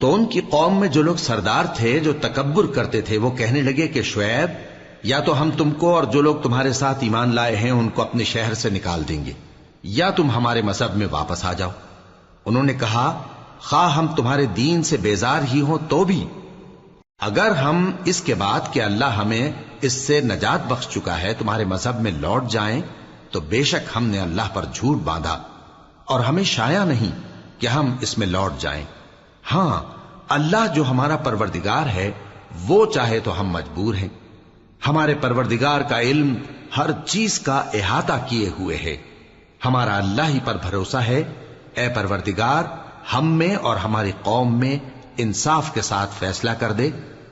تو ان کی قوم میں جو لوگ سردار تھے جو تکبر کرتے تھے وہ کہنے لگے کہ شعیب، یا تو ہم تم کو اور جو لوگ تمہارے ساتھ ایمان لائے ہیں ان کو اپنے شہر سے نکال دیں گے، یا تم ہمارے مذہب میں واپس آ جاؤ۔ انہوں نے کہا، خواہ ہم تمہارے دین سے بیزار ہی ہوں تو بھی، اگر ہم اس کے بعد کہ اللہ ہمیں اس سے نجات بخش چکا ہے تمہارے مذہب میں لوٹ جائیں تو بے شک ہم نے اللہ پر جھوٹ باندھا اور ہمیں شایع نہیں کہ ہم اس میں لوٹ جائیں۔ ہاں، اللہ جو ہمارا پروردگار ہے وہ چاہے تو ہم مجبور ہیں۔ ہمارے پروردگار کا علم ہر چیز کا احاطہ کیے ہوئے ہے۔ ہمارا اللہ ہی پر بھروسہ ہے۔ اے پروردگار، ہم میں اور ہماری قوم میں انصاف کے ساتھ فیصلہ کر دے،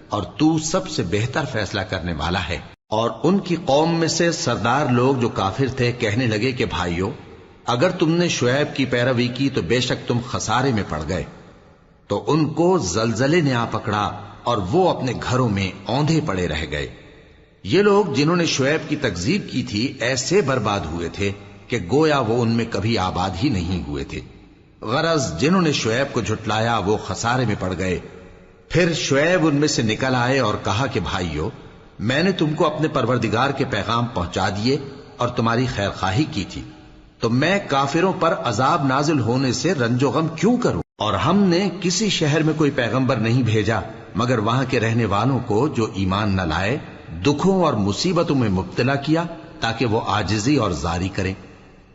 اور تو سب سے بہتر فیصلہ کرنے والا ہے۔ اور ان کی قوم میں سے سردار لوگ جو کافر تھے کہنے لگے کہ بھائیو، اگر تم نے شعیب کی پیروی کی تو بے شک تم خسارے میں پڑ گئے۔ تو ان کو زلزلے نے آ پکڑا اور وہ اپنے گھروں میں اوندھے پڑے رہ گئے۔ یہ لوگ جنہوں نے شعیب کی تکذیب کی تھی ایسے برباد ہوئے تھے کہ گویا وہ ان میں کبھی آباد ہی نہیں ہوئے تھے۔ غرض جنہوں نے شعیب کو جھٹلایا وہ خسارے میں پڑ گئے۔ پھر شعیب ان میں سے نکل آئے اور کہا کہ بھائیو، میں نے تم کو اپنے پروردگار کے پیغام پہنچا دیے اور تمہاری خیر خواہی کی تھی، تو میں کافروں پر عذاب نازل ہونے سے رنج و غم کیوں کروں؟ اور ہم نے کسی شہر میں کوئی پیغمبر نہیں بھیجا مگر وہاں کے رہنے والوں کو جو ایمان نہ لائے دکھوں اور مصیبتوں میں مبتلا کیا تاکہ وہ عاجزی اور زاری کریں۔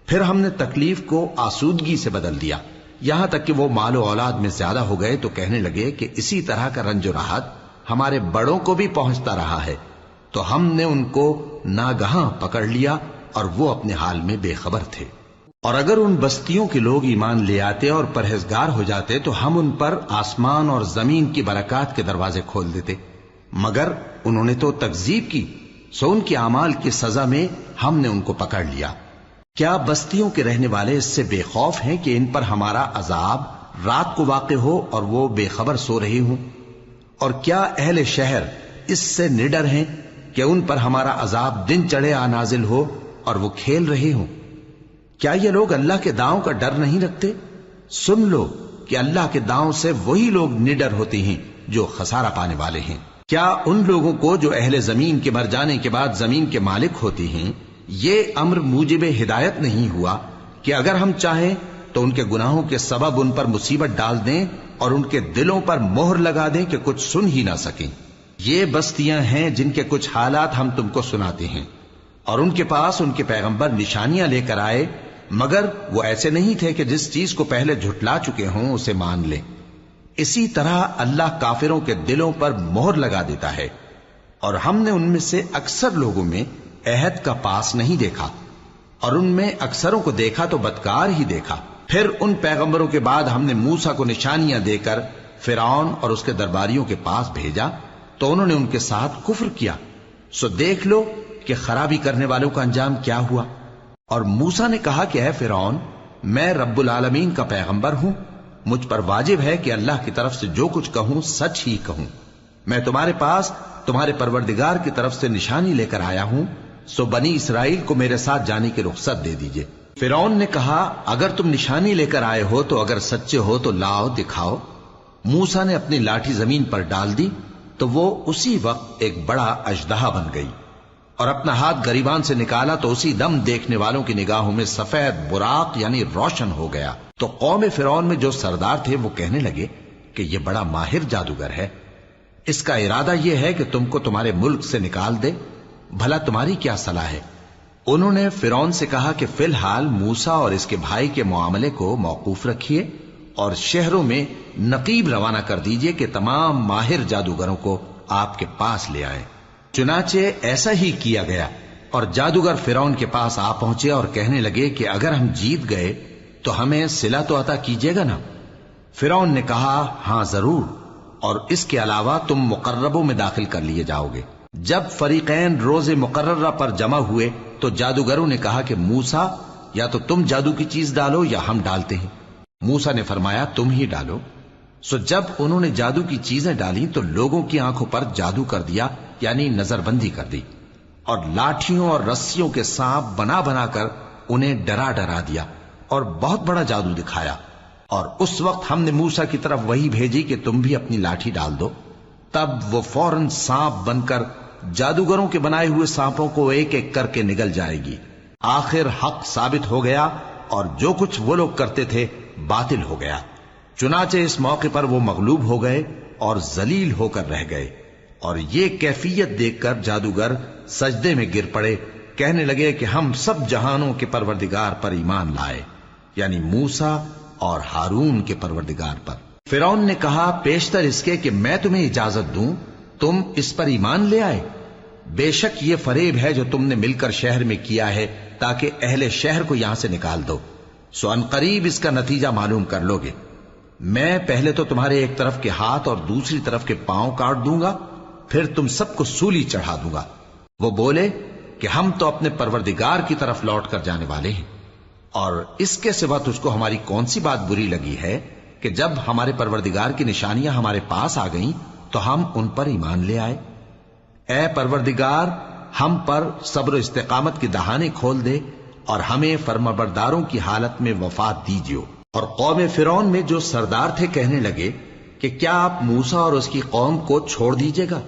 پھر ہم نے تکلیف کو آسودگی سے بدل دیا، یہاں تک کہ وہ مال و اولاد میں زیادہ ہو گئے تو کہنے لگے کہ اسی طرح کا رنج و راحت ہمارے بڑوں کو بھی پہنچتا رہا ہے۔ تو ہم نے ان کو ناگہاں پکڑ لیا اور وہ اپنے حال میں بے خبر تھے۔ اور اگر ان بستیوں کے لوگ ایمان لے آتے اور پرہیزگار ہو جاتے تو ہم ان پر آسمان اور زمین کی برکات کے دروازے کھول دیتے، مگر انہوں نے تو تکذیب کی، سو ان کے اعمال کی سزا میں ہم نے ان کو پکڑ لیا۔ کیا بستیوں کے رہنے والے اس سے بے خوف ہیں کہ ان پر ہمارا عذاب رات کو واقع ہو اور وہ بے خبر سو رہے ہوں؟ اور کیا اہل شہر اس سے نڈر ہیں کہ ان پر ہمارا عذاب دن چڑھے آ نازل ہو اور وہ کھیل رہے ہوں؟ کیا یہ لوگ اللہ کے داؤں کا ڈر نہیں رکھتے؟ سن لو کہ اللہ کے داؤں سے وہی لوگ نڈر ہوتے ہیں جو خسارہ پانے والے ہیں۔ کیا ان لوگوں کو جو اہل زمین کے مر جانے کے بعد زمین کے مالک ہوتے ہیں یہ امر موجب ہدایت نہیں ہوا کہ اگر ہم چاہیں تو ان کے گناہوں کے سبب ان پر مصیبت ڈال دیں اور ان کے دلوں پر مہر لگا دیں کہ کچھ سن ہی نہ سکیں؟ یہ بستیاں ہیں جن کے کچھ حالات ہم تم کو سناتے ہیں، اور ان کے پاس ان کے پیغمبر نشانیاں لے کر آئے، مگر وہ ایسے نہیں تھے کہ جس چیز کو پہلے جھٹلا چکے ہوں اسے مان لیں۔ اسی طرح اللہ کافروں کے دلوں پر مہر لگا دیتا ہے، اور ہم نے ان میں سے اکثر لوگوں میں عہد کا پاس نہیں دیکھا، اور ان میں اکثروں کو دیکھا تو بدکار ہی دیکھا۔ پھر ان پیغمبروں کے بعد ہم نے موسیٰ کو نشانیاں دے کر فرعون اور اس کے درباریوں کے پاس بھیجا تو انہوں نے ان کے ساتھ کفر کیا، سو دیکھ لو کہ خرابی کرنے والوں کا انجام کیا ہوا۔ اور موسیٰ نے کہا کہ اے فرعون، میں رب العالمین کا پیغمبر ہوں، مجھ پر واجب ہے کہ اللہ کی طرف سے جو کچھ کہوں سچ ہی کہوں۔ میں تمہارے پاس تمہارے پروردگار کی طرف سے نشانی لے کر آیا ہوں، سو بنی اسرائیل کو میرے ساتھ جانے کی رخصت دے دیجئے۔ فرعون نے کہا اگر تم نشانی لے کر آئے ہو تو اگر سچے ہو تو لاؤ دکھاؤ۔ موسیٰ نے اپنی لاٹھی زمین پر ڈال دی تو وہ اسی وقت ایک بڑا اژدہا بن گئی، اور اپنا ہاتھ گریبان سے نکالا تو اسی دم دیکھنے والوں کی نگاہوں میں سفید براق یعنی روشن ہو گیا۔ تو قوم فرعون میں جو سردار تھے وہ کہنے لگے کہ یہ بڑا ماہر جادوگر ہے، اس کا ارادہ یہ ہے کہ تم کو تمہارے ملک سے نکال دے، بھلا تمہاری کیا صلاح ہے؟ انہوں نے فرعون سے کہا کہ فی الحال موسیٰ اور اس کے بھائی کے معاملے کو موقوف رکھیے اور شہروں میں نقیب روانہ کر دیجئے کہ تمام ماہر جادوگروں کو آپ کے پاس لے آئیں۔ چنانچہ ایسا ہی کیا گیا، اور جادوگر فرعون کے پاس آ پہنچے اور کہنے لگے کہ اگر ہم جیت گئے تو ہمیں صلہ تو عطا کیجیے گا نا؟ فرعون نے کہا ہاں ضرور، اور اس کے علاوہ تم مقربوں میں داخل کر لیے جاؤ گے۔ جب فریقین روز مقررہ پر جمع ہوئے تو جادوگروں نے کہا کہ موسیٰ یا تو تم جادو کی چیز ڈالو یا ہم ڈالتے ہیں۔ موسیٰ نے فرمایا تم ہی ڈالو۔ سو جب انہوں نے جادو کی چیزیں ڈالی تو لوگوں کی آنکھوں پر جادو کر دیا، یعنی نظر بندی کر دی، اور لاٹھیوں اور رسیوں کے سانپ بنا بنا کر انہیں ڈرا ڈرا دیا اور بہت بڑا جادو دکھایا، اور اس وقت ہم نے موسیٰ کی طرف وہی بھیجی کہ تم بھی اپنی لاٹھی ڈال دو، تب وہ فوراً سانپ بن کر جادوگروں کے بنائے ہوئے سانپوں کو ایک ایک کر کے نگل جائے گی۔ آخر حق ثابت ہو گیا اور جو کچھ وہ لوگ کرتے تھے باطل ہو گیا۔ چنانچہ اس موقع پر وہ مغلوب ہو گئے اور ذلیل ہو کر رہ گئے، اور یہ کیفیت دیکھ کر جادوگر سجدے میں گر پڑے، کہنے لگے کہ ہم سب جہانوں کے پروردگار پر ایمان لائے، یعنی موسیٰ اور ہارون کے پروردگار پر۔ فرعون نے کہا پیشتر اس کے کہ میں تمہیں اجازت دوں تم اس پر ایمان لے آئے، بے شک یہ فریب ہے جو تم نے مل کر شہر میں کیا ہے تاکہ اہل شہر کو یہاں سے نکال دو، سو ان قریب اس کا نتیجہ معلوم کر لو گے۔ میں پہلے تو تمہارے ایک طرف کے ہاتھ اور دوسری طرف کے پاؤں کاٹ دوں گا، پھر تم سب کو سولی چڑھا دوں گا۔ وہ بولے کہ ہم تو اپنے پروردگار کی طرف لوٹ کر جانے والے ہیں، اور اس کے سوا تجھ کو ہماری کون سی بات بری لگی ہے کہ جب ہمارے پروردگار کی نشانیاں ہمارے پاس آ گئیں تو ہم ان پر ایمان لے آئے؟ اے پروردگار، ہم پر صبر و استقامت کی دہانے کھول دے اور ہمیں فرمانبرداروں کی حالت میں وفات دیجیو۔ اور قوم فرعون میں جو سردار تھے کہنے لگے کہ کیا آپ موسیٰ اور اس کی قوم کو چھوڑ دیجیے گا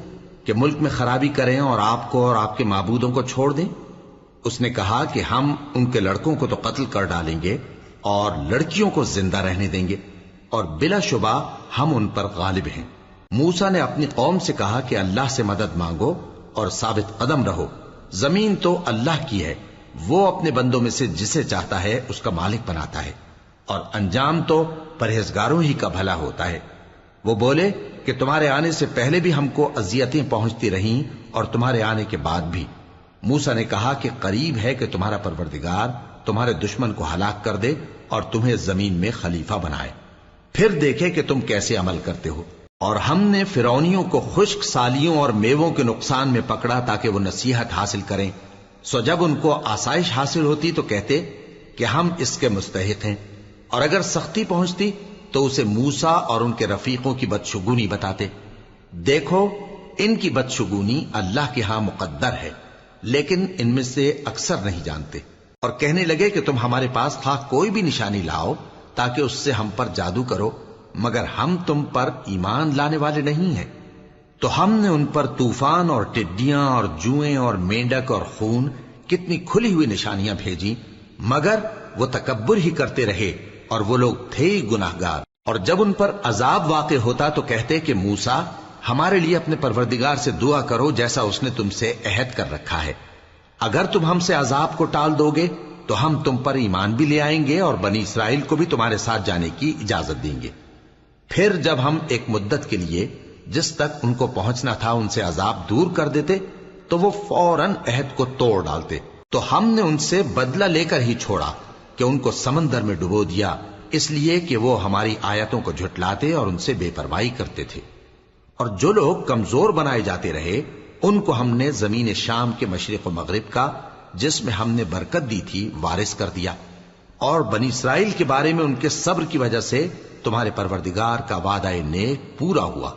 کہ ملک میں خرابی کریں اور آپ کو اور آپ کے معبودوں کو چھوڑ دیں؟ اس نے کہا کہ ہم ان کے لڑکوں کو تو قتل کر ڈالیں گے اور لڑکیوں کو زندہ رہنے دیں گے، اور بلا شبہ ہم ان پر غالب ہیں۔ موسیٰ نے اپنی قوم سے کہا کہ اللہ سے مدد مانگو اور ثابت قدم رہو، زمین تو اللہ کی ہے، وہ اپنے بندوں میں سے جسے چاہتا ہے اس کا مالک بناتا ہے، اور انجام تو پرہیزگاروں ہی کا بھلا ہوتا ہے۔ وہ بولے کہ تمہارے آنے سے پہلے بھی ہم کو اذیتیں پہنچتی رہیں اور تمہارے آنے کے بعد بھی۔ موسیٰ نے کہا کہ قریب ہے کہ تمہارا پروردگار تمہارے دشمن کو ہلاک کر دے اور تمہیں زمین میں خلیفہ بنائے، پھر دیکھے کہ تم کیسے عمل کرتے ہو۔ اور ہم نے فرعونیوں کو خشک سالیوں اور میووں کے نقصان میں پکڑا تاکہ وہ نصیحت حاصل کریں، سو جب ان کو آسائش حاصل ہوتی تو کہتے کہ ہم اس کے مستحق ہیں، اور اگر سختی پہنچتی تو اسے موسیٰ اور ان کے رفیقوں کی بدشگونی بتاتے۔ دیکھو ان کی بدشگونی اللہ کے ہاں مقدر ہے، لیکن ان میں سے اکثر نہیں جانتے۔ اور کہنے لگے کہ تم ہمارے پاس خواہ کوئی بھی نشانی لاؤ تاکہ اس سے ہم پر جادو کرو، مگر ہم تم پر ایمان لانے والے نہیں ہیں۔ تو ہم نے ان پر طوفان اور ٹڈیاں اور جوئیں اور مینڈک اور خون کتنی کھلی ہوئی نشانیاں بھیجی، مگر وہ تکبر ہی کرتے رہے اور وہ لوگ تھے ہی گناہگار۔ اور جب ان پر عذاب واقع ہوتا تو کہتے کہ موسیٰ ہمارے لیے اپنے پروردگار سے دعا کرو جیسا اس نے تم سے عہد کر رکھا ہے، اگر تم ہم سے عذاب کو ٹال دو گے تو ہم تم پر ایمان بھی لے آئیں گے اور بنی اسرائیل کو بھی تمہارے ساتھ جانے کی اجازت دیں گے۔ پھر جب ہم ایک مدت کے لیے جس تک ان کو پہنچنا تھا ان سے عذاب دور کر دیتے تو وہ فوراً عہد کو توڑ ڈالتے، تو ہم نے ان سے بدلہ لے کر ہی چھوڑا کہ ان کو سمندر میں ڈبو دیا، اس لیے کہ وہ ہماری آیتوں کو جھٹلاتے اور ان سے بے پرواہی کرتے تھے۔ اور جو لوگ کمزور بنائے جاتے رہے ان کو ہم نے زمین شام کے مشرق و مغرب کا جس میں ہم نے برکت دی تھی وارث کر دیا، اور بنی اسرائیل کے بارے میں ان کے صبر کی وجہ سے تمہارے پروردگار کا وعدہ نیک پورا ہوا۔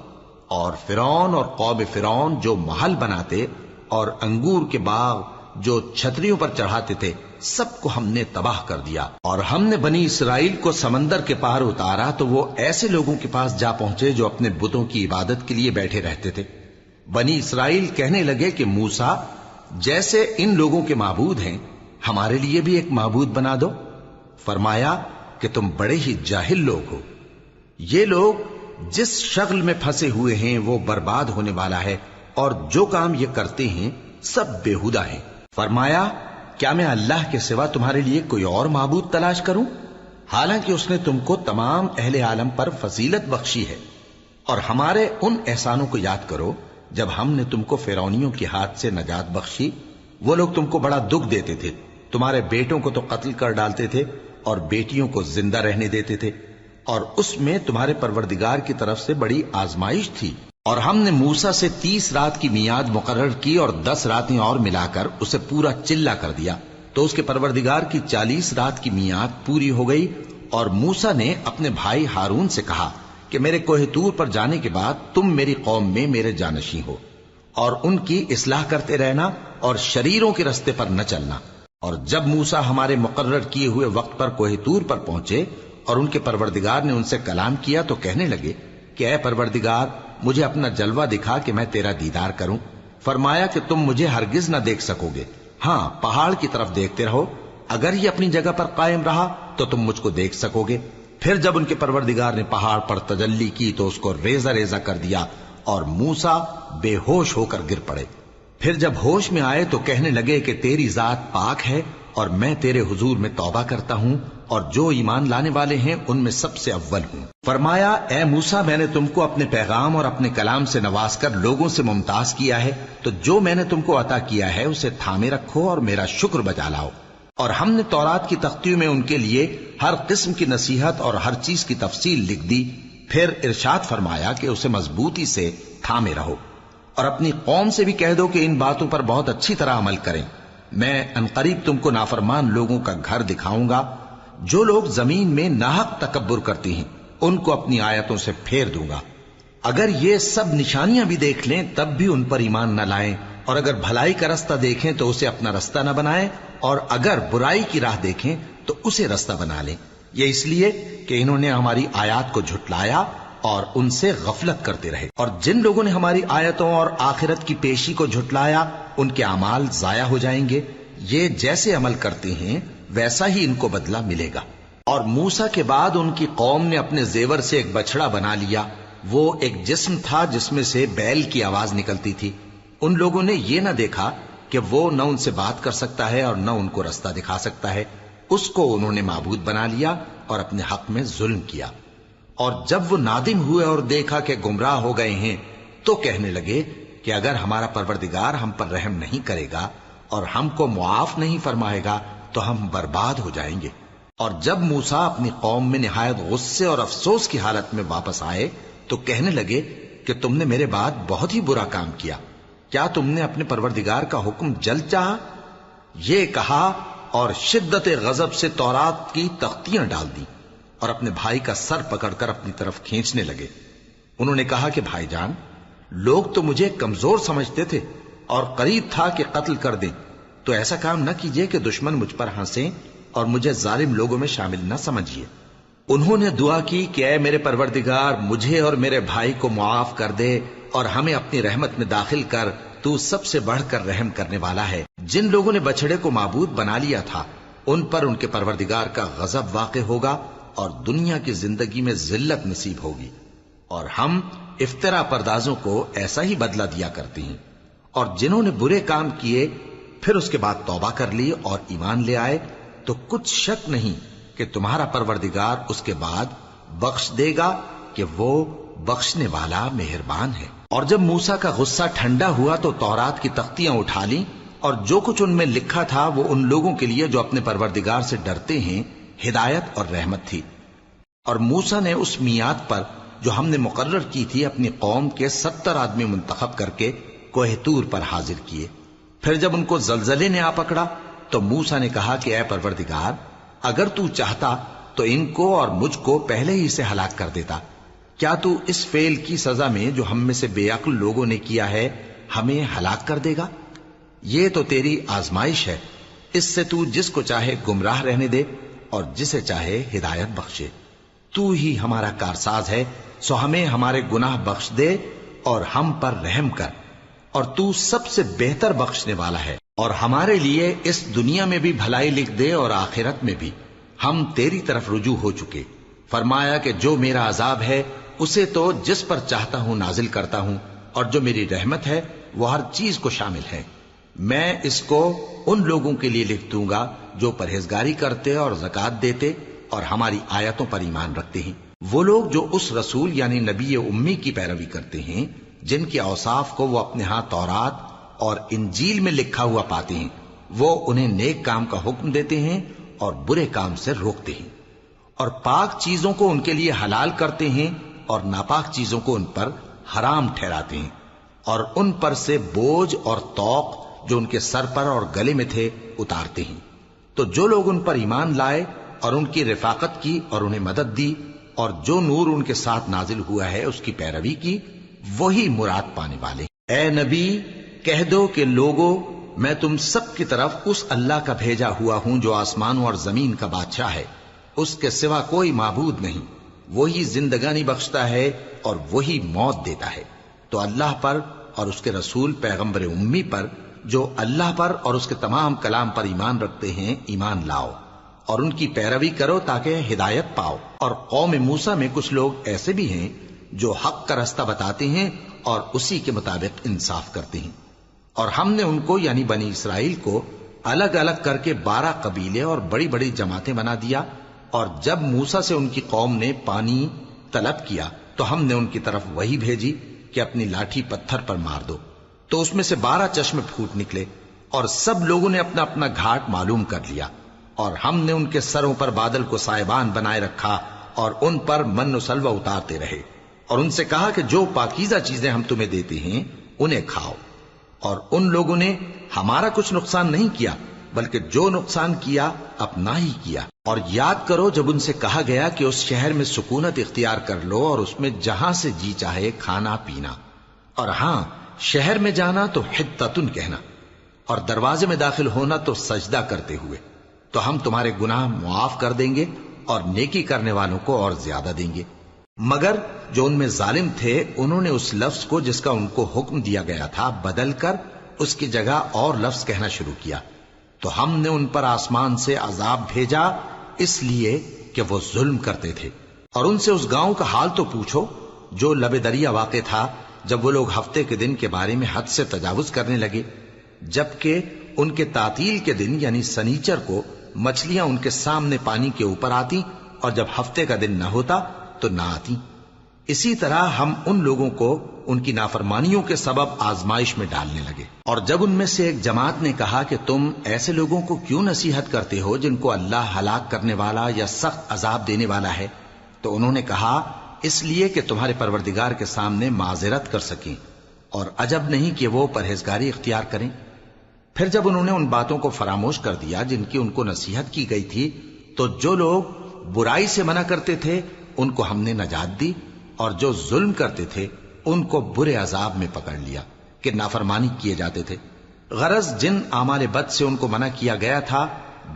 اور فرعون اور قوم فرعون جو محل بناتے اور انگور کے باغ جو چھتریوں پر چڑھاتے تھے سب کو ہم نے تباہ کر دیا۔ اور ہم نے بنی اسرائیل کو سمندر کے پار اتارا تو وہ ایسے لوگوں کے پاس جا پہنچے جو اپنے بتوں کی عبادت کے لیے بیٹھے رہتے تھے۔ بنی اسرائیل کہنے لگے کہ موسیٰ جیسے ان لوگوں کے معبود ہیں ہمارے لیے بھی ایک معبود بنا دو۔ فرمایا کہ تم بڑے ہی جاہل لوگ ہو، یہ لوگ جس شغل میں پھنسے ہوئے ہیں وہ برباد ہونے والا ہے، اور جو کام یہ کرتے ہیں سب بےہودہ ہیں۔ فرمایا کیا میں اللہ کے سوا تمہارے لیے کوئی اور معبود تلاش کروں، حالانکہ اس نے تم کو تمام اہل عالم پر فضیلت بخشی ہے۔ اور ہمارے ان احسانوں کو یاد کرو جب ہم نے تم کو فرعونیوں کے ہاتھ سے نجات بخشی، وہ لوگ تم کو بڑا دکھ دیتے تھے، تمہارے بیٹوں کو تو قتل کر ڈالتے تھے اور بیٹیوں کو زندہ رہنے دیتے تھے، اور اس میں تمہارے پروردگار کی طرف سے بڑی آزمائش تھی۔ اور ہم نے موسیٰ سے 30 رات کی میعاد مقرر کی اور 10 راتیں اور ملا کر اسے پورا چلہ کر دیا، تو اس کے پروردگار کی 40 رات کی میعاد پوری ہو گئی۔ اور موسیٰ نے اپنے بھائی ہارون سے کہا کہ میرے کوہ طور پر جانے کے بعد تم میری قوم میں میرے جانشین ہو، اور ان کی اصلاح کرتے رہنا اور شریروں کے رستے پر نہ چلنا۔ اور جب موسیٰ ہمارے مقرر کیے ہوئے وقت پر کوہ طور پر پہنچے اور ان کے پروردگار نے ان سے کلام کیا تو کہنے لگے کہ اے پروردگار مجھے اپنا جلوہ دکھا کہ میں تیرا دیدار کروں۔ فرمایا کہ تم مجھے ہرگز نہ دیکھ سکو گے، ہاں پہاڑ کی طرف دیکھتے رہو، اگر یہ اپنی جگہ پر قائم رہا تو تم مجھ کو دیکھ سکو گے۔ پھر جب ان کے پروردگار نے پہاڑ پر تجلی کی تو اس کو ریزہ ریزہ کر دیا اور موسیٰ بے ہوش ہو کر گر پڑے۔ پھر جب ہوش میں آئے تو کہنے لگے کہ تیری ذات پاک ہے اور میں تیرے حضور میں توبہ کرتا ہوں اور جو ایمان لانے والے ہیں ان میں سب سے اول ہوں۔ فرمایا اے موسیٰ میں نے تم کو اپنے پیغام اور اپنے کلام سے نواز کر لوگوں سے ممتاز کیا ہے، تو جو میں نے تم کو عطا کیا ہے اسے تھامے رکھو اور میرا شکر بجا لاؤ۔ اور ہم نے تورات کی تختیوں میں ان کے لیے ہر قسم کی نصیحت اور ہر چیز کی تفصیل لکھ دی۔ پھر ارشاد فرمایا کہ اسے مضبوطی سے تھامے رہو اور اپنی قوم سے بھی کہہ دو کہ ان باتوں پر بہت اچھی طرح عمل کریں۔ میں انقریب تم کو نافرمان لوگوں کا گھر دکھاؤں گا، جو لوگ زمین میں ناحق تکبر کرتی ہیں ان کو اپنی آیتوں سے پھیر دوں گا۔ اگر یہ سب نشانیاں بھی دیکھ لیں تب بھی ان پر ایمان نہ لائیں، اور اگر بھلائی کا رستہ دیکھیں تو اسے اپنا رستہ نہ بنائیں، اور اگر برائی کی راہ دیکھیں تو اسے رستہ بنا لیں۔ یہ اس لیے کہ انہوں نے ہماری آیات کو جھٹلایا اور ان سے غفلت کرتے رہے، اور جن لوگوں نے ہماری آیتوں اور آخرت کی پیشی کو جھٹلایا ان کے اعمال ضائع ہو جائیں گے۔ یہ جیسے عمل کرتے ہیں ویسا ہی ان کو بدلہ ملے گا۔ اور موسیٰ کے بعد ان کی قوم نے اپنے زیور سے ایک بچڑا بنا لیا، وہ ایک جسم تھا جس میں سے بیل کی آواز نکلتی تھی۔ ان لوگوں نے یہ نہ دیکھا کہ وہ نہ ان سے بات کر سکتا ہے اور نہ ان کو رستہ دکھا سکتا ہے، اس کو انہوں نے معبود بنا لیا اور اپنے حق میں ظلم کیا۔ اور جب وہ نادم ہوئے اور دیکھا کہ گمراہ ہو گئے ہیں تو کہنے لگے کہ اگر ہمارا پروردگار ہم پر رحم نہیں کرے گا اور ہم کو معاف نہیں فرمائے گا تو ہم برباد ہو جائیں گے۔ اور جب موسیٰ اپنی قوم میں نہایت غصے اور افسوس کی حالت میں واپس آئے تو کہنے لگے کہ تم نے میرے بعد بہت ہی برا کام کیا، کیا تم نے اپنے پروردگار کا حکم جلد چاہا؟ یہ کہا اور شدت غضب سے تورات کی تختیاں ڈال دی اور اپنے بھائی کا سر پکڑ کر اپنی طرف کھینچنے لگے۔ انہوں نے کہا کہ بھائی جان، لوگ تو مجھے کمزور سمجھتے تھے اور قریب تھا کہ قتل کر دیں، تو ایسا کام نہ کیجیے کہ دشمن مجھ پر ہنسیں اور مجھے ظالم لوگوں میں شامل نہ سمجھیے۔ انہوں نے دعا کی کہ اے میرے پروردگار مجھے اور میرے بھائی کو معاف کر دے اور ہمیں اپنی رحمت میں داخل کر، تو سب سے بڑھ کر رحم کرنے والا ہے۔ جن لوگوں نے بچڑے کو معبود بنا لیا تھا ان پر ان کے پروردگار کا غضب واقع ہوگا اور دنیا کی زندگی میں ذلت نصیب ہوگی، اور ہم افترا پردازوں کو ایسا ہی بدلہ دیا کرتے ہیں۔ اور جنہوں نے برے کام کیے پھر اس کے بعد توبہ کر لی اور ایمان لے آئے تو کچھ شک نہیں کہ تمہارا پروردگار اس کے بعد بخش دے گا کہ وہ بخشنے والا مہربان ہے۔ اور جب موسیٰ کا غصہ ٹھنڈا ہوا تو تورات کی تختیاں اٹھا لیں، اور جو کچھ ان میں لکھا تھا وہ ان لوگوں کے لیے جو اپنے پروردگار سے ڈرتے ہیں ہدایت اور رحمت تھی۔ اور موسیٰ نے اس میعاد پر جو ہم نے مقرر کی تھی اپنی قوم کے 70 آدمی منتخب کر کے کوہ طور پر حاضر کیے۔ پھر جب ان کو زلزلے نے آ پکڑا تو موسیٰ نے کہا کہ اے پروردگار اگر تو چاہتا تو ان کو اور مجھ کو پہلے ہی سے ہلاک کر دیتا، کیا تو اس فعل کی سزا میں جو ہم میں سے بے عقل لوگوں نے کیا ہے ہمیں ہلاک کر دے گا؟ یہ تو تیری آزمائش ہے، اس سے تو جس کو چاہے گمراہ رہنے دے اور جسے چاہے ہدایت بخشے۔ تو ہی ہمارا کارساز ہے، سو ہمیں ہمارے گناہ بخش دے اور ہم پر رحم کر، اور تو سب سے بہتر بخشنے والا ہے، اور ہمارے لیے اس دنیا میں بھی بھلائی لکھ دے اور آخرت میں بھی، ہم تیری طرف رجوع ہو چکے۔ فرمایا کہ جو میرا عذاب ہے اسے تو جس پر چاہتا ہوں نازل کرتا ہوں، اور جو میری رحمت ہے وہ ہر چیز کو شامل ہے۔ میں اس کو ان لوگوں کے لیے لکھ دوں گا جو پرہیزگاری کرتے اور زکوٰۃ دیتے اور ہماری آیتوں پر ایمان رکھتے ہیں، وہ لوگ جو اس رسول یعنی نبی امی کی پیروی کرتے ہیں جن کے اوصاف کو وہ اپنے ہاں تورات اور انجیل میں لکھا ہوا پاتے ہیں، وہ انہیں نیک کام کا حکم دیتے ہیں اور برے کام سے روکتے ہیں، اور پاک چیزوں کو ان کے لیے حلال کرتے ہیں اور ناپاک چیزوں کو ان پر حرام ٹھہراتے ہیں، اور ان پر سے بوجھ اور طوق جو ان کے سر پر اور گلے میں تھے اتارتے ہیں۔ تو جو لوگ ان پر ایمان لائے اور ان کی رفاقت کی اور انہیں مدد دی اور جو نور ان کے ساتھ نازل ہوا ہے اس کی پیروی کی، وہی مراد پانے والے۔ اے نبی کہہ دو کہ لوگو میں تم سب کی طرف اس اللہ کا بھیجا ہوا ہوں جو آسمانوں اور زمین کا بادشاہ ہے، اس کے سوا کوئی معبود نہیں، وہی زندگانی بخشتا ہے اور وہی موت دیتا ہے۔ تو اللہ پر اور اس کے رسول پیغمبر امی پر، جو اللہ پر اور اس کے تمام کلام پر ایمان رکھتے ہیں، ایمان لاؤ اور ان کی پیروی کرو تاکہ ہدایت پاؤ۔ اور قوم موسیٰ میں کچھ لوگ ایسے بھی ہیں جو حق کا رستہ بتاتے ہیں اور اسی کے مطابق انصاف کرتے ہیں۔ اور ہم نے ان کو یعنی بنی اسرائیل کو الگ الگ کر کے 12 قبیلے اور بڑی بڑی جماعتیں بنا دیا، اور جب موسیٰ سے ان کی قوم نے پانی طلب کیا تو ہم نے ان کی طرف وہی بھیجی کہ اپنی لاٹھی پتھر پر مار دو، تو اس میں سے 12 چشمے پھوٹ نکلے، اور سب لوگوں نے اپنا اپنا گھاٹ معلوم کر لیا، اور ہم نے ان کے سروں پر بادل کو سائبان بنائے رکھا اور ان پر من و سلوہ اتارتے رہے، اور ان سے کہا کہ جو پاکیزہ چیزیں ہم تمہیں دیتے ہیں انہیں کھاؤ۔ اور ان لوگوں نے ہمارا کچھ نقصان نہیں کیا، بلکہ جو نقصان کیا اپنا ہی کیا۔ اور یاد کرو جب ان سے کہا گیا کہ اس شہر میں سکونت اختیار کر لو اور اس میں جہاں سے جی چاہے کھانا پینا، اور ہاں شہر میں جانا تو حتتن کہنا، اور دروازے میں داخل ہونا تو سجدہ کرتے ہوئے، تو ہم تمہارے گناہ معاف کر دیں گے اور نیکی کرنے والوں کو اور زیادہ دیں گے۔ مگر جو ان میں ظالم تھے انہوں نے اس لفظ کو جس کا ان کو حکم دیا گیا تھا بدل کر اس کی جگہ اور لفظ کہنا شروع کیا، تو ہم نے ان پر آسمان سے عذاب بھیجا اس لیے کہ وہ ظلم کرتے تھے۔ اور ان سے اس گاؤں کا حال تو پوچھو جو لب دریا واقع تھا، جب وہ لوگ ہفتے کے دن کے بارے میں حد سے تجاوز کرنے لگے، جبکہ ان کے تعطیل کے دن یعنی سنیچر کو مچھلیاں ان کے سامنے پانی کے اوپر آتی، اور جب ہفتے کا دن نہ ہوتا تو نہ آتی۔ اسی طرح ہم ان لوگوں کو ان کی نافرمانیوں کے سبب آزمائش میں ڈالنے لگے۔ اور جب ان میں سے ایک جماعت نے کہا کہ تم ایسے لوگوں کو کیوں نصیحت کرتے ہو جن کو اللہ ہلاک کرنے والا یا سخت عذاب دینے والا ہے، تو انہوں نے کہا اس لیے کہ تمہارے پروردگار کے سامنے معذرت کر سکیں، اور عجب نہیں کہ وہ پرہیزگاری اختیار کریں۔ پھر جب انہوں نے ان باتوں کو فراموش کر دیا جن کی ان کو نصیحت کی گئی تھی، تو جو لوگ برائی سے منع کرتے تھے ان کو ہم نے نجات دی، اور جو ظلم کرتے تھے ان کو برے عذاب میں پکڑ لیا کہ نافرمانی کیے جاتے تھے۔ غرض جن اعمال بد سے ان کو منع کیا گیا تھا،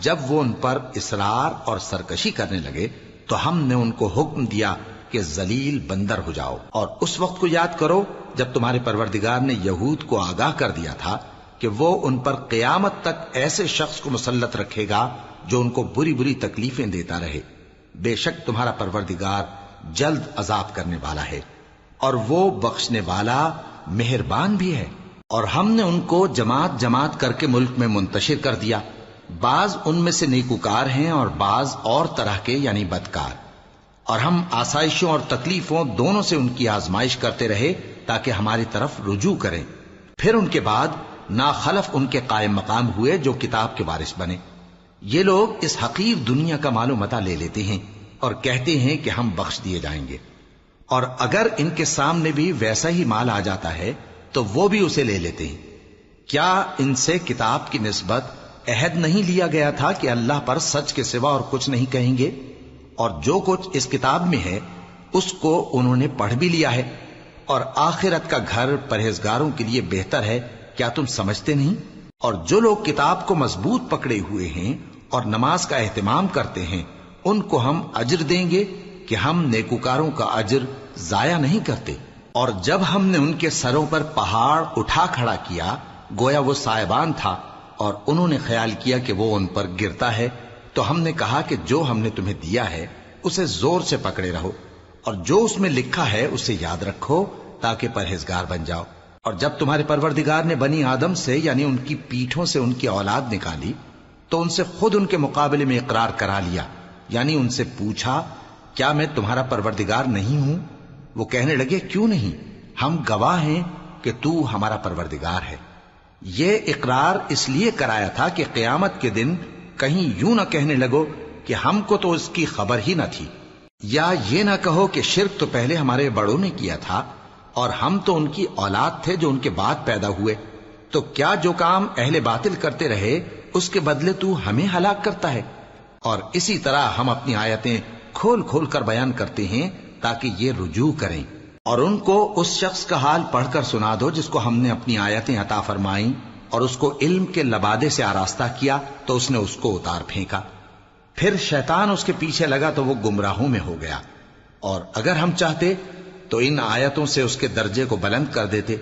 جب وہ ان پر اصرار اور سرکشی کرنے لگے تو ہم نے ان کو حکم دیا کہ ذلیل بندر ہو جاؤ۔ اور اس وقت کو یاد کرو جب تمہارے پروردگار نے یہود کو آگاہ کر دیا تھا کہ وہ ان پر قیامت تک ایسے شخص کو مسلط رکھے گا جو ان کو بری بری تکلیفیں دیتا رہے۔ بے شک تمہارا پروردگار جلد عذاب کرنے والا ہے، اور وہ بخشنے والا مہربان بھی ہے۔ اور ہم نے ان کو جماعت جماعت کر کے ملک میں منتشر کر دیا، بعض ان میں سے نیکوکار ہیں اور بعض اور طرح کے یعنی بدکار، اور ہم آسائشوں اور تکلیفوں دونوں سے ان کی آزمائش کرتے رہے تاکہ ہماری طرف رجوع کریں۔ پھر ان کے بعد ناخلف ان کے قائم مقام ہوئے جو کتاب کے وارث بنے۔ یہ لوگ اس حقیر دنیا کا مال و متاع لے لیتے ہیں اور کہتے ہیں کہ ہم بخش دیے جائیں گے، اور اگر ان کے سامنے بھی ویسا ہی مال آ جاتا ہے تو وہ بھی اسے لے لیتے ہیں۔ کیا ان سے کتاب کی نسبت عہد نہیں لیا گیا تھا کہ اللہ پر سچ کے سوا اور کچھ نہیں کہیں گے؟ اور جو کچھ اس کتاب میں ہے اس کو انہوں نے پڑھ بھی لیا ہے، اور آخرت کا گھر پرہیزگاروں کے لیے بہتر ہے، کیا تم سمجھتے نہیں؟ اور جو لوگ کتاب کو مضبوط پکڑے ہوئے ہیں اور نماز کا اہتمام کرتے ہیں ان کو ہم اجر دیں گے کہ ہم نیکوکاروں کا اجر ضائع نہیں کرتے۔ اور جب ہم نے ان کے سروں پر پہاڑ اٹھا کھڑا کیا گویا وہ سائبان تھا، اور انہوں نے خیال کیا کہ وہ ان پر گرتا ہے، تو ہم نے کہا کہ جو ہم نے تمہیں دیا ہے اسے زور سے پکڑے رہو، اور جو اس میں لکھا ہے اسے یاد رکھو تاکہ پرہیزگار بن جاؤ۔ اور جب تمہارے پروردگار نے بنی آدم سے یعنی ان کی پیٹھوں سے ان کی اولاد نکالی تو ان سے خود ان کے مقابلے میں اقرار کرا لیا، یعنی ان سے پوچھا کیا میں تمہارا پروردگار نہیں ہوں؟ وہ کہنے لگے کیوں نہیں، ہم گواہ ہیں کہ تو ہمارا پروردگار ہے۔ یہ اقرار اس لیے کرایا تھا کہ قیامت کے دن کہیں یوں نہ کہنے لگو کہ ہم کو تو اس کی خبر ہی نہ تھی، یا یہ نہ کہو کہ شرک تو پہلے ہمارے بڑوں نے کیا تھا اور ہم تو ان کی اولاد تھے جو ان کے بعد پیدا ہوئے، تو کیا جو کام اہل باطل کرتے رہے اس کے بدلے تو ہمیں ہلاک کرتا ہے؟ اور اسی طرح ہم اپنی آیتیں کھول کھول کر بیان کرتے ہیں تاکہ یہ رجوع کریں۔ اور ان کو اس شخص کا حال پڑھ کر سنا دو جس کو ہم نے اپنی آیتیں عطا فرمائیں اور اس کو علم کے لبادے سے آراستہ کیا تو اس نے اس کو اتار پھینکا۔ پھر شیطان اس کے پیچھے لگا تو وہ گمراہوں میں ہو گیا، اور اگر ہم چاہتے تو ان آیتوں سے اس کے درجے کو بلند کر دیتے،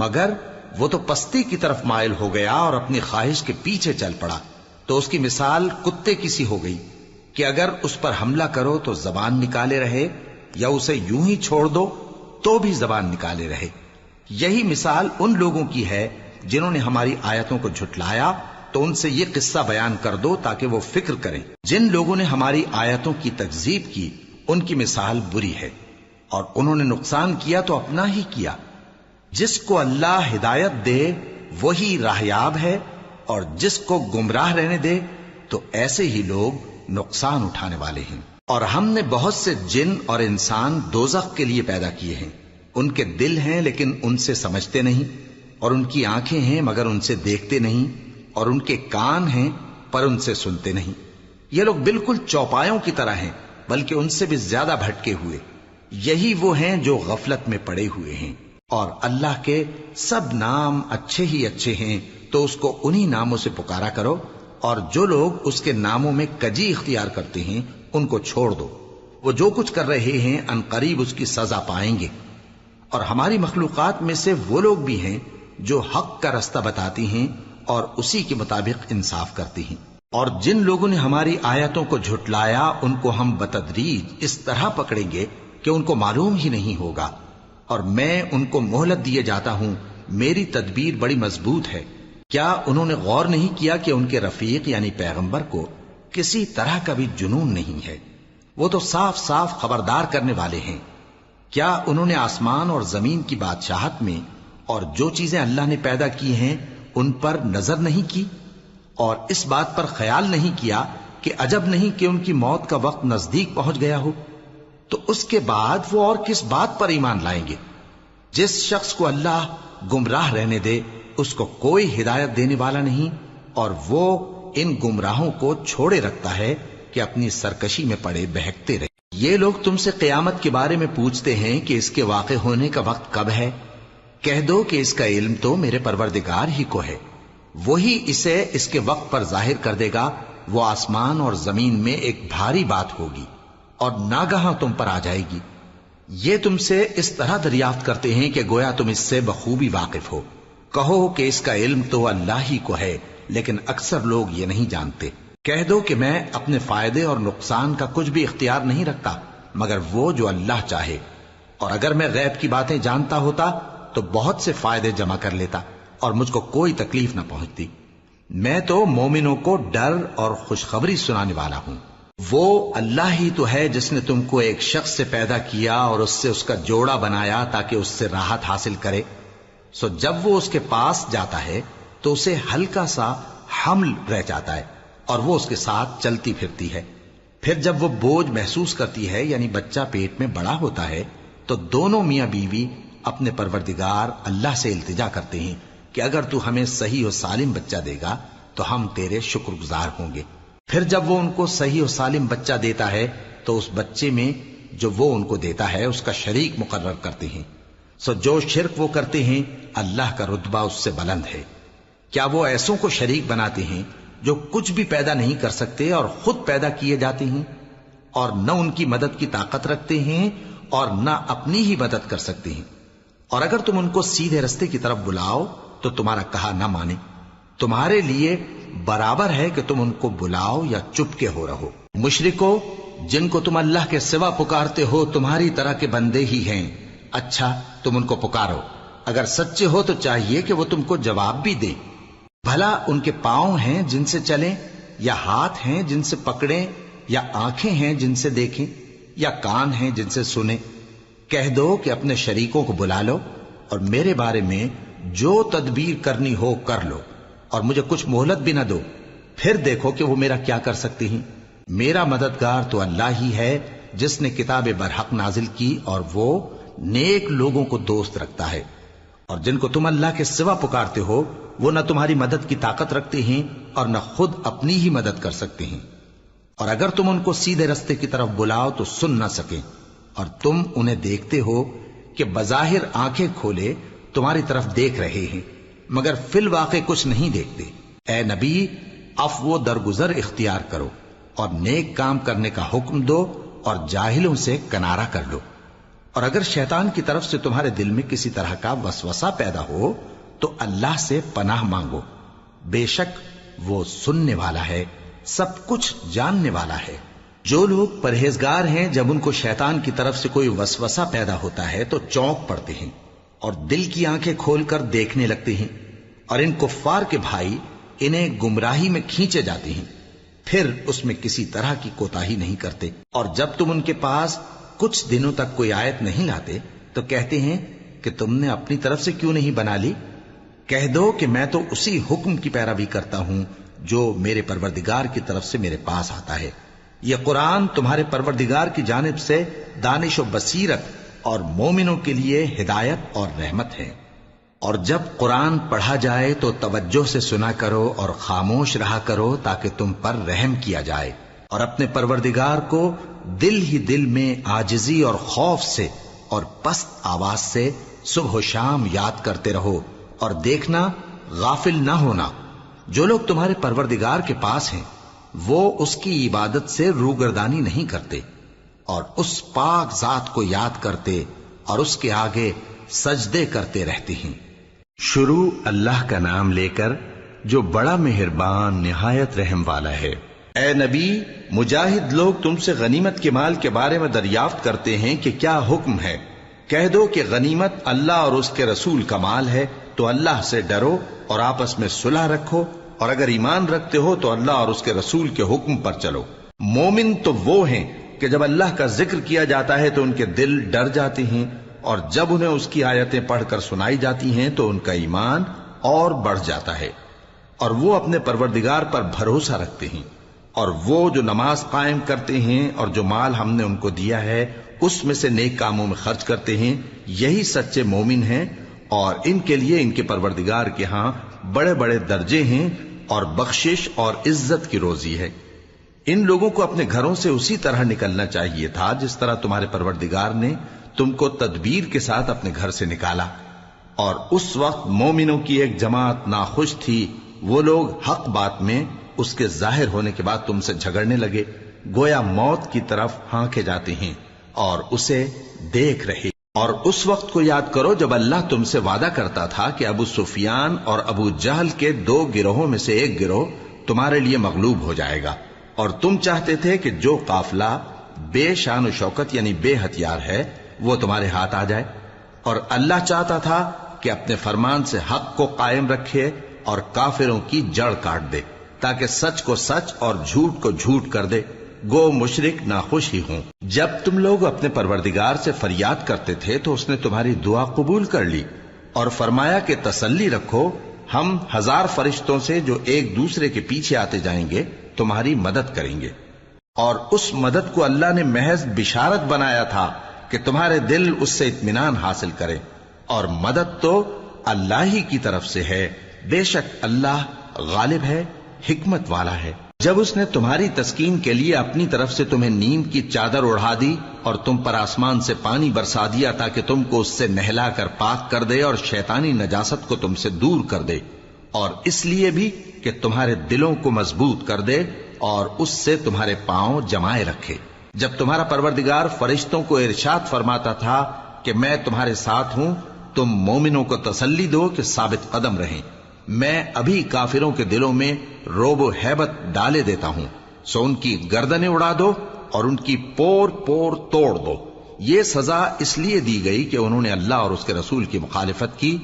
مگر وہ تو پستی کی طرف مائل ہو گیا اور اپنی خواہش کے پیچھے چل پڑا، تو اس کی مثال کتے کی سی ہو گئی کہ اگر اس پر حملہ کرو تو زبان نکالے رہے، یا اسے یوں ہی چھوڑ دو تو بھی زبان نکالے رہے۔ یہی مثال ان لوگوں کی ہے جنہوں نے ہماری آیتوں کو جھٹلایا، تو ان سے یہ قصہ بیان کر دو تاکہ وہ فکر کریں۔ جن لوگوں نے ہماری آیتوں کی تکذیب کی ان کی مثال بری ہے، اور انہوں نے نقصان کیا تو اپنا ہی کیا۔ جس کو اللہ ہدایت دے وہی راہیاب ہے، اور جس کو گمراہ رہنے دے تو ایسے ہی لوگ نقصان اٹھانے والے ہیں۔ اور ہم نے بہت سے جن اور انسان دوزخ کے لیے پیدا کیے ہیں، ان کے دل ہیں لیکن ان سے سمجھتے نہیں، اور ان کی آنکھیں ہیں مگر ان سے دیکھتے نہیں، اور ان کے کان ہیں پر ان سے سنتے نہیں۔ یہ لوگ بالکل چوپایوں کی طرح ہیں، بلکہ ان سے بھی زیادہ بھٹکے ہوئے۔ یہی وہ ہیں جو غفلت میں پڑے ہوئے ہیں۔ اور اللہ کے سب نام اچھے ہی اچھے ہیں، تو اس کو انہی ناموں سے پکارا کرو، اور جو لوگ اس کے ناموں میں کجی اختیار کرتے ہیں ان کو چھوڑ دو۔ وہ جو کچھ کر رہے ہیں ان قریب اس کی سزا پائیں گے۔ اور ہماری مخلوقات میں سے وہ لوگ بھی ہیں جو حق کا رستہ بتاتی ہیں اور اسی کے مطابق انصاف کرتی ہیں۔ اور جن لوگوں نے ہماری آیتوں کو جھٹلایا ان کو ہم بتدریج اس طرح پکڑیں گے کہ ان کو معلوم ہی نہیں ہوگا، اور میں ان کو مہلت دیے جاتا ہوں، میری تدبیر بڑی مضبوط ہے۔ کیا انہوں نے غور نہیں کیا کہ ان کے رفیق یعنی پیغمبر کو کسی طرح کا بھی جنون نہیں ہے؟ وہ تو صاف صاف خبردار کرنے والے ہیں۔ کیا انہوں نے آسمان اور زمین کی بادشاہت میں اور جو چیزیں اللہ نے پیدا کی ہیں ان پر نظر نہیں کی، اور اس بات پر خیال نہیں کیا کہ عجب نہیں کہ ان کی موت کا وقت نزدیک پہنچ گیا ہو؟ تو اس کے بعد وہ اور کس بات پر ایمان لائیں گے؟ جس شخص کو اللہ گمراہ رہنے دے اس کو کوئی ہدایت دینے والا نہیں، اور وہ ان گمراہوں کو چھوڑے رکھتا ہے کہ اپنی سرکشی میں پڑے بہکتے رہے۔ یہ لوگ تم سے قیامت کے بارے میں پوچھتے ہیں کہ اس کے واقع ہونے کا وقت کب ہے؟ کہہ دو کہ اس کا علم تو میرے پروردگار ہی کو ہے، وہی اسے اس کے وقت پر ظاہر کر دے گا۔ وہ آسمان اور زمین میں ایک بھاری بات ہوگی اور ناگہاں تم پر آ جائے گی۔ یہ تم سے اس طرح دریافت کرتے ہیں کہ گویا تم اس سے بخوبی واقف ہو۔ کہو کہ اس کا علم تو اللہ ہی کو ہے، لیکن اکثر لوگ یہ نہیں جانتے۔ کہہ دو کہ میں اپنے فائدے اور نقصان کا کچھ بھی اختیار نہیں رکھتا مگر وہ جو اللہ چاہے، اور اگر میں غیب کی باتیں جانتا ہوتا تو بہت سے فائدے جمع کر لیتا اور مجھ کو کوئی تکلیف نہ پہنچتی۔ میں تو مومنوں کو ڈر اور خوشخبری سنانے والا ہوں۔ وہ اللہ ہی تو ہے جس نے تم کو ایک شخص سے پیدا کیا اور اس سے اس کا جوڑا بنایا تاکہ اس سے راحت حاصل کرے۔ سو جب وہ اس کے پاس جاتا ہے تو اسے ہلکا سا حمل رہ جاتا ہے اور وہ اس کے ساتھ چلتی پھرتی ہے۔ پھر جب وہ بوجھ محسوس کرتی ہے یعنی بچہ پیٹ میں بڑا ہوتا ہے تو دونوں میاں بیوی اپنے پروردگار اللہ سے التجا کرتے ہیں کہ اگر تو ہمیں صحیح و سالم بچہ دے گا تو ہم تیرے شکر گزار ہوں گے۔ پھر جب وہ ان کو صحیح و سالم بچہ دیتا ہے تو اس بچے میں جو وہ ان کو دیتا ہے اس کا شریک مقرر کرتے ہیں۔ سو جو شرک وہ کرتے ہیں اللہ کا رتبہ اس سے بلند ہے۔ کیا وہ ایسوں کو شریک بناتے ہیں جو کچھ بھی پیدا نہیں کر سکتے اور خود پیدا کیے جاتے ہیں، اور نہ ان کی مدد کی طاقت رکھتے ہیں اور نہ اپنی ہی مدد کر سکتے ہیں؟ اور اگر تم ان کو سیدھے رستے کی طرف بلاؤ تو تمہارا کہا نہ مانے۔ تمہارے لیے برابر ہے کہ تم ان کو بلاؤ یا چپ کے ہو رہو۔ مشرکو، جن کو تم اللہ کے سوا پکارتے ہو تمہاری طرح کے بندے ہی ہیں۔ اچھا تم ان کو پکارو، اگر سچے ہو تو چاہیے کہ وہ تم کو جواب بھی دیں۔ بھلا ان کے پاؤں ہیں جن سے چلیں، یا ہاتھ ہیں جن سے پکڑیں، یا آنکھیں ہیں جن سے دیکھیں، یا کان ہیں جن سے سنیں؟ کہہ دو کہ اپنے شریکوں کو بلا لو اور میرے بارے میں جو تدبیر کرنی ہو کر لو، اور مجھے کچھ مہلت بھی نہ دو، پھر دیکھو کہ وہ میرا کیا کر سکتے ہیں۔ میرا مددگار تو اللہ ہی ہے جس نے کتاب برحق نازل کی، اور وہ نیک لوگوں کو دوست رکھتا ہے۔ اور جن کو تم اللہ کے سوا پکارتے ہو وہ نہ تمہاری مدد کی طاقت رکھتے ہیں اور نہ خود اپنی ہی مدد کر سکتے ہیں۔ اور اگر تم ان کو سیدھے رستے کی طرف بلاؤ تو سن نہ سکیں، اور تم انہیں دیکھتے ہو کہ بظاہر آنکھیں کھولے تمہاری طرف دیکھ رہے ہیں مگر فی الواقع کچھ نہیں دیکھتے۔ اے نبی، عفو و درگزر اختیار کرو اور نیک کام کرنے کا حکم دو اور جاہلوں سے کنارہ کر لو۔ اور اگر شیطان کی طرف سے تمہارے دل میں کسی طرح کا وسوسہ پیدا ہو تو اللہ سے پناہ مانگو، بے شک وہ سننے والا ہے، سب کچھ جاننے والا ہے۔ جو لوگ پرہیزگار ہیں جب ان کو شیطان کی طرف سے کوئی وسوسہ پیدا ہوتا ہے تو چونک پڑتے ہیں اور دل کی آنکھیں کھول کر دیکھنے لگتے ہیں، اور ان کفار کے بھائی انہیں گمراہی میں کھینچے جاتے ہیں، پھر اس میں کسی طرح کی کوتاہی نہیں کرتے۔ اور جب تم ان کے پاس کچھ دنوں تک کوئی آیت نہیں لاتے تو کہتے ہیں کہ تم نے اپنی طرف سے کیوں نہیں بنا لی؟ کہہ دو کہ میں تو اسی حکم کی پیروی کرتا ہوں جو میرے پروردگار کی طرف سے میرے پاس آتا ہے۔ یہ قرآن تمہارے پروردگار کی جانب سے دانش و بصیرت اور مومنوں کے لیے ہدایت اور رحمت ہے۔ اور جب قرآن پڑھا جائے تو توجہ سے سنا کرو اور خاموش رہا کرو تاکہ تم پر رحم کیا جائے، اور اپنے پروردگار کو دل ہی دل میں عاجزی اور خوف سے اور پست آواز سے صبح و شام یاد کرتے رہو، اور دیکھنا غافل نہ ہونا۔ جو لوگ تمہارے پروردگار کے پاس ہیں وہ اس کی عبادت سے روگردانی نہیں کرتے، اور اس پاک ذات کو یاد کرتے اور اس کے آگے سجدے کرتے رہتے ہیں۔ شروع اللہ کا نام لے کر جو بڑا مہربان نہایت رحم والا ہے۔ اے نبی، مجاہد لوگ تم سے غنیمت کے مال کے بارے میں دریافت کرتے ہیں کہ کیا حکم ہے۔ کہہ دو کہ غنیمت اللہ اور اس کے رسول کا مال ہے، تو اللہ سے ڈرو اور آپس میں صلح رکھو، اور اگر ایمان رکھتے ہو تو اللہ اور اس کے رسول کے حکم پر چلو۔ مومن تو وہ ہیں کہ جب اللہ کا ذکر کیا جاتا ہے تو ان کے دل ڈر جاتے ہیں، اور جب انہیں اس کی آیتیں پڑھ کر سنائی جاتی ہیں تو ان کا ایمان اور بڑھ جاتا ہے، اور وہ اپنے پروردگار پر بھروسہ رکھتے ہیں۔ اور وہ جو نماز قائم کرتے ہیں اور جو مال ہم نے ان کو دیا ہے اس میں سے نیک کاموں میں خرچ کرتے ہیں، یہی سچے مومن ہیں، اور ان کے لیے ان کے پروردگار کے ہاں بڑے بڑے درجے ہیں اور بخشش اور عزت کی روزی ہے۔ ان لوگوں کو اپنے گھروں سے اسی طرح نکلنا چاہیے تھا جس طرح تمہارے پروردگار نے تم کو تدبیر کے ساتھ اپنے گھر سے نکالا۔ اور اس وقت مومنوں کی ایک جماعت ناخوش تھی، وہ لوگ حق بات میں اس کے ظاہر ہونے کے بعد تم سے جھگڑنے لگے، گویا موت کی طرف ہانکے جاتے ہیں اور اسے دیکھ رہے۔ اور اس وقت کو یاد کرو جب اللہ تم سے وعدہ کرتا تھا کہ ابو سفیان اور ابو جہل کے 2 گروہوں میں سے ایک گروہ تمہارے لیے مغلوب ہو جائے گا، اور تم چاہتے تھے کہ جو قافلہ بے شان و شوکت یعنی بے ہتھیار ہے وہ تمہارے ہاتھ آ جائے، اور اللہ چاہتا تھا کہ اپنے فرمان سے حق کو قائم رکھے اور کافروں کی جڑ کاٹ دے، تاکہ سچ کو سچ اور جھوٹ کو جھوٹ کر دے، گو مشرک ناخوش ہی ہوں۔ جب تم لوگ اپنے پروردگار سے فریاد کرتے تھے تو اس نے تمہاری دعا قبول کر لی اور فرمایا کہ تسلی رکھو، ہم 1000 فرشتوں سے جو ایک دوسرے کے پیچھے آتے جائیں گے تمہاری مدد کریں گے۔ اور اس مدد کو اللہ نے محض بشارت بنایا تھا کہ تمہارے دل اس سے اطمینان حاصل کرے، اور مدد تو اللہ ہی کی طرف سے ہے، بے شک اللہ غالب ہے، حکمت والا ہے۔ جب اس نے تمہاری تسکین کے لیے اپنی طرف سے تمہیں نیم کی چادر اڑھا دی اور تم پر آسمان سے پانی برسا دیا تاکہ تم کو اس سے نہلا کر پاک کر دے اور شیطانی نجاست کو تم سے دور کر دے، اور اس لیے بھی کہ تمہارے دلوں کو مضبوط کر دے اور اس سے تمہارے پاؤں جمائے رکھے۔ جب تمہارا پروردگار فرشتوں کو ارشاد فرماتا تھا کہ میں تمہارے ساتھ ہوں، تم مومنوں کو تسلی دو کہ ثابت قدم رہیں، میں ابھی کافروں کے دلوں میں روب و ہیبت ڈالے دیتا ہوں، سو ان کی گردنیں اڑا دو اور ان کی پور پور توڑ دو۔ یہ سزا اس لیے دی گئی کہ انہوں نے اللہ اور اس کے رسول کی مخالفت کی،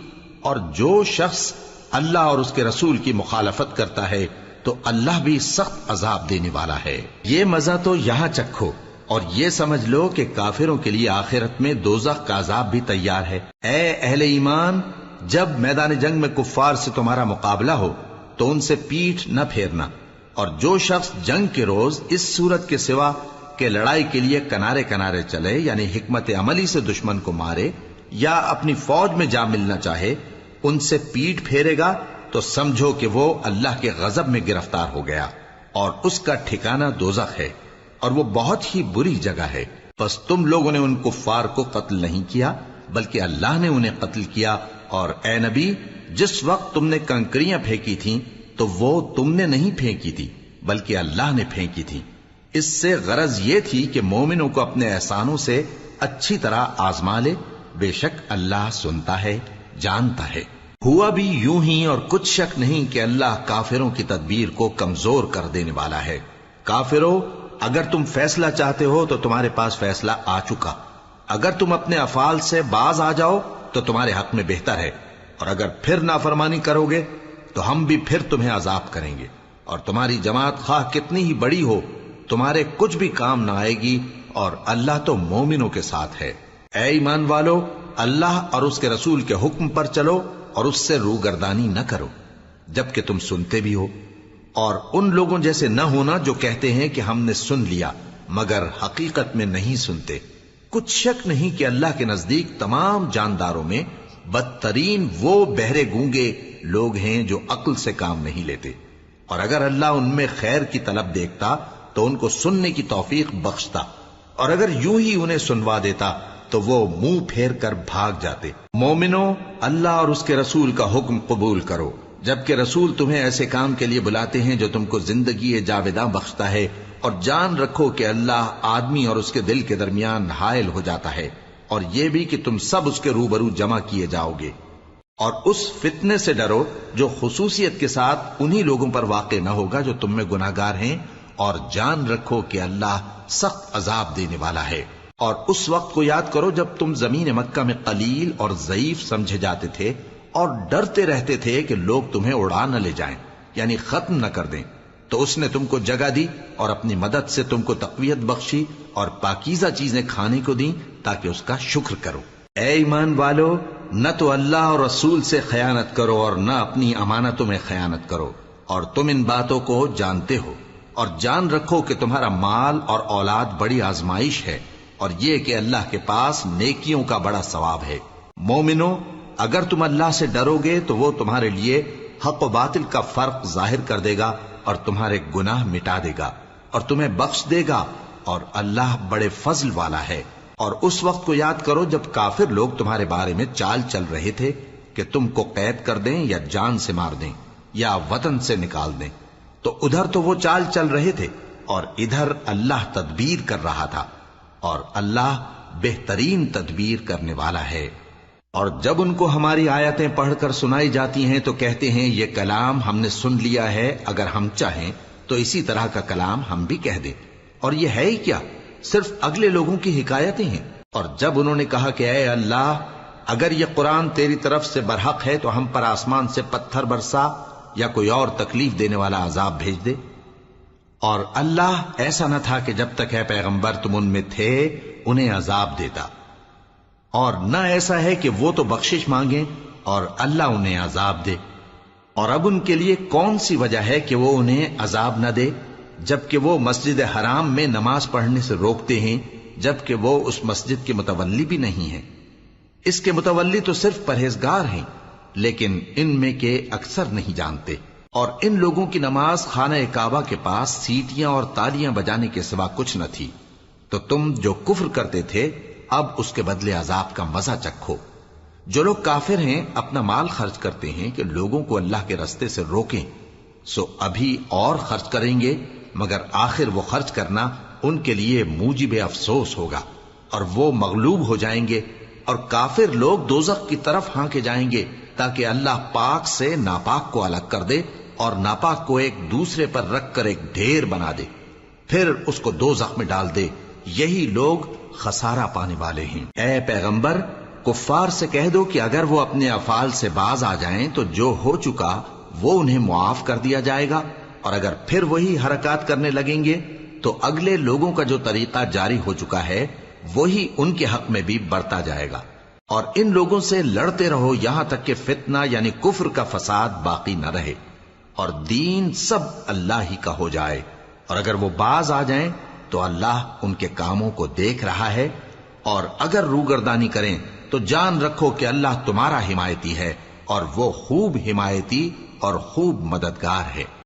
اور جو شخص اللہ اور اس کے رسول کی مخالفت کرتا ہے تو اللہ بھی سخت عذاب دینے والا ہے۔ یہ مزہ تو یہاں چکھو، اور یہ سمجھ لو کہ کافروں کے لیے آخرت میں دوزخ کا عذاب بھی تیار ہے۔ اے اہل ایمان، جب میدان جنگ میں کفار سے تمہارا مقابلہ ہو تو ان سے پیٹھ نہ پھیرنا، اور جو شخص جنگ کے روز اس صورت کے سوا کہ لڑائی کے لیے کنارے کنارے چلے یعنی حکمت عملی سے دشمن کو مارے یا اپنی فوج میں جا ملنا چاہے، ان سے پیٹھ پھیرے گا تو سمجھو کہ وہ اللہ کے غضب میں گرفتار ہو گیا، اور اس کا ٹھکانہ دوزخ ہے، اور وہ بہت ہی بری جگہ ہے۔ بس تم لوگوں نے ان کفار کو قتل نہیں کیا بلکہ اللہ نے انہیں قتل کیا، اور اے نبی، جس وقت تم نے کنکریاں پھینکی تھیں تو وہ تم نے نہیں پھینکی تھی بلکہ اللہ نے پھینکی تھی، اس سے غرض یہ تھی کہ مومنوں کو اپنے احسانوں سے اچھی طرح آزما لے، بے شک اللہ سنتا ہے، جانتا ہے۔ ہوا بھی یوں ہی، اور کچھ شک نہیں کہ اللہ کافروں کی تدبیر کو کمزور کر دینے والا ہے۔ کافروں، اگر تم فیصلہ چاہتے ہو تو تمہارے پاس فیصلہ آ چکا، اگر تم اپنے افعال سے باز آ جاؤ تو تمہارے حق میں بہتر ہے، اور اگر پھر نافرمانی کرو گے تو ہم بھی پھر تمہیں عذاب کریں گے، اور تمہاری جماعت خواہ کتنی ہی بڑی ہو تمہارے کچھ بھی کام نہ آئے گی، اور اللہ تو مومنوں کے ساتھ ہے۔ اے ایمان والو، اللہ اور اس کے رسول کے حکم پر چلو اور اس سے روگردانی نہ کرو جبکہ تم سنتے بھی ہو، اور ان لوگوں جیسے نہ ہونا جو کہتے ہیں کہ ہم نے سن لیا مگر حقیقت میں نہیں سنتے۔ کچھ شک نہیں کہ اللہ کے نزدیک تمام جانداروں میں بدترین وہ بہرے گونگے لوگ ہیں جو عقل سے کام نہیں لیتے، اور اگر اللہ ان میں خیر کی طلب دیکھتا تو ان کو سننے کی توفیق بخشتا، اور اگر یوں ہی انہیں سنوا دیتا تو وہ منہ پھیر کر بھاگ جاتے۔ مومنوں، اللہ اور اس کے رسول کا حکم قبول کرو، جبکہ رسول تمہیں ایسے کام کے لیے بلاتے ہیں جو تم کو زندگی جاوداں بخشتا ہے، اور جان رکھو کہ اللہ آدمی اور اس کے دل کے درمیان حائل ہو جاتا ہے، اور یہ بھی کہ تم سب اس کے روبرو جمع کیے جاؤ گے۔ اور اس فتنے سے ڈرو جو خصوصیت کے ساتھ انہی لوگوں پر واقع نہ ہوگا جو تم میں گناہگار ہیں، اور جان رکھو کہ اللہ سخت عذاب دینے والا ہے۔ اور اس وقت کو یاد کرو جب تم زمین مکہ میں قلیل اور ضعیف سمجھے جاتے تھے اور ڈرتے رہتے تھے کہ لوگ تمہیں اڑا نہ لے جائیں، یعنی ختم نہ کر دیں، تو اس نے تم کو جگہ دی اور اپنی مدد سے تم کو تقویت بخشی اور پاکیزہ چیزیں کھانے کو دیں تاکہ اس کا شکر کرو۔ اے ایمان والو، نہ تو اللہ اور رسول سے خیانت کرو اور نہ اپنی امانتوں میں خیانت کرو، اور تم ان باتوں کو جانتے ہو، اور جان رکھو کہ تمہارا مال اور اولاد بڑی آزمائش ہے، اور یہ کہ اللہ کے پاس نیکیوں کا بڑا ثواب ہے۔ مومنو، اگر تم اللہ سے ڈرو گے تو وہ تمہارے لیے حق و باطل کا فرق ظاہر کر دے گا اور تمہارے گناہ مٹا دے گا اور تمہیں بخش دے گا، اور اللہ بڑے فضل والا ہے۔ اور اس وقت کو یاد کرو جب کافر لوگ تمہارے بارے میں چال چل رہے تھے کہ تم کو قید کر دیں یا جان سے مار دیں یا وطن سے نکال دیں، تو ادھر تو وہ چال چل رہے تھے اور ادھر اللہ تدبیر کر رہا تھا، اور اللہ بہترین تدبیر کرنے والا ہے۔ اور جب ان کو ہماری آیتیں پڑھ کر سنائی جاتی ہیں تو کہتے ہیں یہ کلام ہم نے سن لیا ہے، اگر ہم چاہیں تو اسی طرح کا کلام ہم بھی کہہ دیں، اور یہ ہے ہی کیا، صرف اگلے لوگوں کی حکایتیں ہیں۔ اور جب انہوں نے کہا کہ اے اللہ، اگر یہ قرآن تیری طرف سے برحق ہے تو ہم پر آسمان سے پتھر برسا یا کوئی اور تکلیف دینے والا عذاب بھیج دے، اور اللہ ایسا نہ تھا کہ جب تک اے پیغمبر تم ان میں تھے انہیں عذاب دیتا، اور نہ ایسا ہے کہ وہ تو بخشش مانگیں اور اللہ انہیں عذاب دے۔ اور اب ان کے لیے کون سی وجہ ہے کہ وہ انہیں عذاب نہ دے، جبکہ وہ مسجد حرام میں نماز پڑھنے سے روکتے ہیں، جبکہ وہ اس مسجد کے متولی بھی نہیں ہیں۔ اس کے متولی تو صرف پرہیزگار ہیں، لیکن ان میں کے اکثر نہیں جانتے۔ اور ان لوگوں کی نماز خانہ کعبہ کے پاس سیٹیاں اور تالیاں بجانے کے سوا کچھ نہ تھی، تو تم جو کفر کرتے تھے اب اس کے بدلے عذاب کا مزہ چکھو۔ جو لوگ کافر ہیں اپنا مال خرچ کرتے ہیں کہ لوگوں کو اللہ کے رستے سے روکیں، سو ابھی اور خرچ کریں گے، مگر آخر وہ خرچ کرنا ان کے لیے موجب افسوس ہوگا، اور وہ مغلوب ہو جائیں گے، اور کافر لوگ دوزخ کی طرف ہانکے جائیں گے تاکہ اللہ پاک سے ناپاک کو الگ کر دے اور ناپاک کو ایک دوسرے پر رکھ کر ایک ڈھیر بنا دے، پھر اس کو دوزخ میں ڈال دے۔ یہی لوگ خسارہ پانے والے ہیں۔ اے پیغمبر، کفار سے کہہ دو کہ اگر وہ اپنے افعال سے باز آ جائیں تو جو ہو چکا وہ انہیں معاف کر دیا جائے گا، اور اگر پھر وہی حرکات کرنے لگیں گے تو اگلے لوگوں کا جو طریقہ جاری ہو چکا ہے وہی ان کے حق میں بھی برتا جائے گا۔ اور ان لوگوں سے لڑتے رہو یہاں تک کہ فتنہ یعنی کفر کا فساد باقی نہ رہے اور دین سب اللہ ہی کا ہو جائے، اور اگر وہ باز آ جائیں تو اللہ ان کے کاموں کو دیکھ رہا ہے، اور اگر روگردانی کریں تو جان رکھو کہ اللہ تمہارا حمایتی ہے، اور وہ خوب حمایتی اور خوب مددگار ہے۔